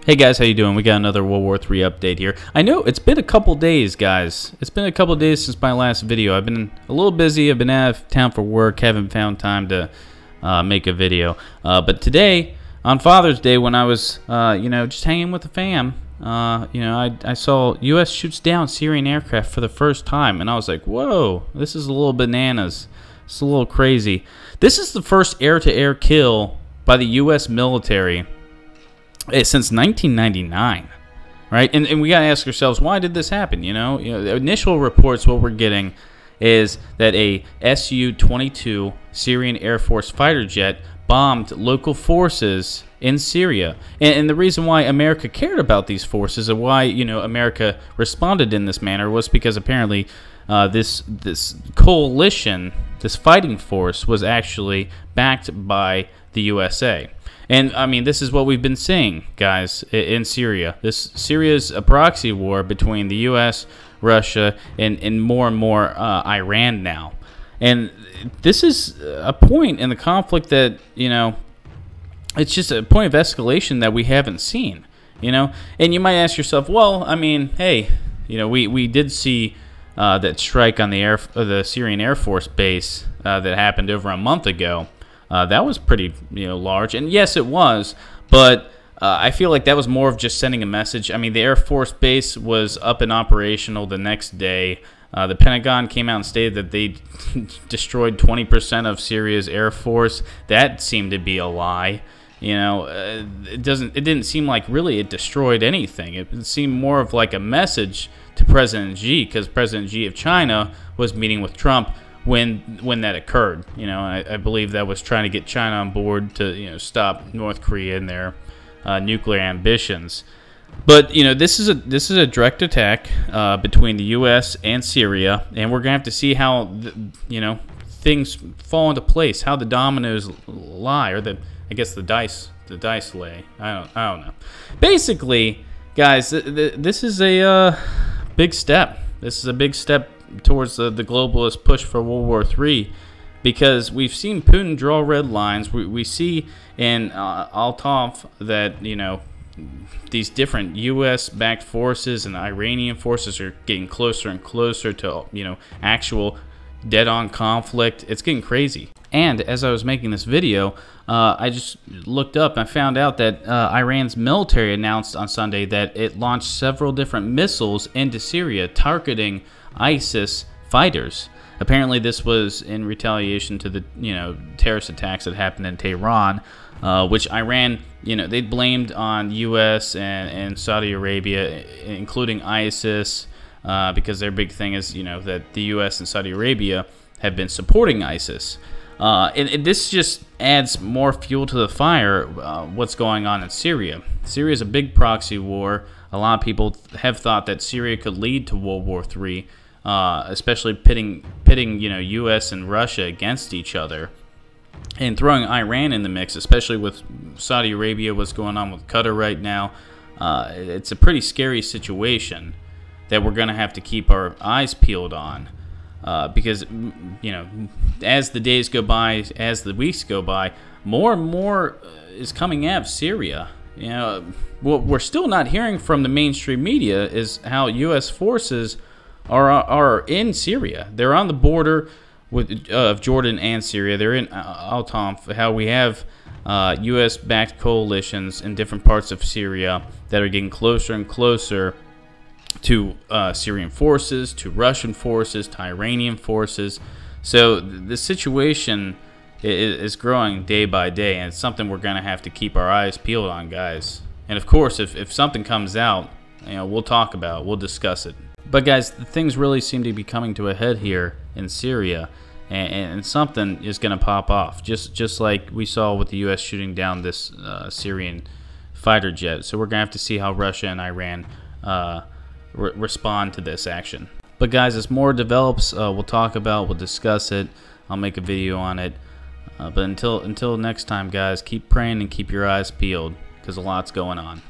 Hey guys, how you doing? We got another World War III update here. I know it's been a couple days, guys. It's been a couple days since my last video. I've been a little busy. I've been out of town for work. Haven't found time to make a video. But today, on Father's Day, when I was, just hanging with the fam, I saw U.S. shoots down Syrian aircraft for the first time, and I was like, whoa, this is a little bananas. It's a little crazy. This is the first air-to-air kill by the U.S. military since 1999, right? And we got to ask ourselves, why did this happen? The initial reports, what we're getting is that a Su-22 Syrian Air Force fighter jet bombed local forces in Syria. And the reason why America cared about these forces and why, America responded in this manner was because apparently this coalition, this fighting force, was actually backed by the USA. And, I mean, this is what we've been seeing, guys, in Syria. Syria's a proxy war between the U.S., Russia, and more Iran now. And this is a point in the conflict that, it's just a point of escalation that we haven't seen, And you might ask yourself, well, I mean, hey, we did see that strike on the Syrian Air Force base that happened over a month ago. That was pretty, large, and yes, it was. But I feel like that was more of just sending a message. I mean, the Air Force base was up and operational the next day. The Pentagon came out and stated that they destroyed 20% of Syria's Air Force. That seemed to be a lie. It didn't seem like really it destroyed anything. It seemed more of like a message to President Xi, because President Xi of China was meeting with Trump when that occurred. I believe that was trying to get China on board to stop North Korea and their nuclear ambitions. But this is a direct attack between the U.S. and Syria, and we're gonna have to see how things fall into place, how the dominoes lie, or the dice lay. I don't know. Basically, guys, this is a big step. This is a big step towards the globalist push for World War III, because we've seen Putin draw red lines. We see in Altaf that these different U.S.-backed forces and Iranian forces are getting closer and closer to actual dead-on conflict. It's getting crazy. And as I was making this video, I just looked up and I found out that Iran's military announced on Sunday that it launched several different missiles into Syria targeting ISIS fighters. Apparently this was in retaliation to the terrorist attacks that happened in Tehran, which Iran they blamed on U.S. and Saudi Arabia, including ISIS, because their big thing is that the U.S. and Saudi Arabia have been supporting ISIS. And this just adds more fuel to the fire, what's going on in Syria. Syria is a big proxy war. A lot of people have thought that Syria could lead to World War III, especially pitting U.S. and Russia against each other, and throwing Iran in the mix, especially with Saudi Arabia, what's going on with Qatar right now. It's a pretty scary situation that we're going to have to keep our eyes peeled on. Because, as the days go by, as the weeks go by, more and more is coming out of Syria. What we're still not hearing from the mainstream media is how U.S. forces are in Syria. They're on the border of Jordan and Syria. They're in Al-Tanf. How we have U.S.-backed coalitions in different parts of Syria that are getting closer and closer to Syrian forces, to Russian forces, to Iranian forces. So the situation is growing day by day, and it's something we're going to have to keep our eyes peeled on, guys. And of course, if something comes out, we'll talk about it, we'll discuss it. But guys, things really seem to be coming to a head here in Syria, and something is going to pop off, just like we saw with the U.S. shooting down this Syrian fighter jet. So we're going to have to see how Russia and Iran respond to this action. But guys, as more develops, we'll talk about, we'll discuss it. I'll make a video on it. But until next time, guys, keep praying and keep your eyes peeled, because a lot's going on.